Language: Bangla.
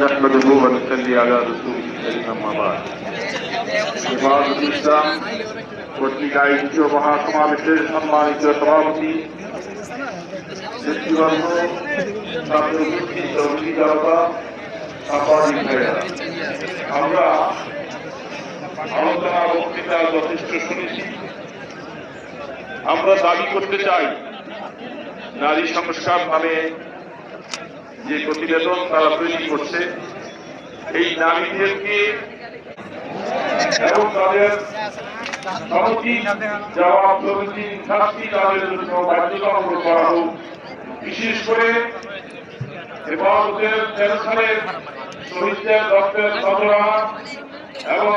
نحمده ونصلي على رسوله الكريم أما بعد ইবাদতুল ইসলাম কর্তৃক আয়োজিত মহাসমাবেশের সম্মানিত সভাপতি ব্যক্তিবর্গ ছাত্র জনতা সাংবাদিক ভাইয়েরা, আমরা আলোচনা বক্তৃতা যথেষ্ট শুনেছি। আমরা দাবি করতে চাই নারী সংস্কার নামে যে প্রতিবেদন তারা তৈরি করছে, এই নারীদেরকে এবং তাদের সমুচিত জবাব সমুচিত শাস্তি তাদের জন্য বাধ্যতামূলক করা হোক। বিশেষ করে হেফাজতের 13 সালের শহীদদের রক্তের সদরা এবং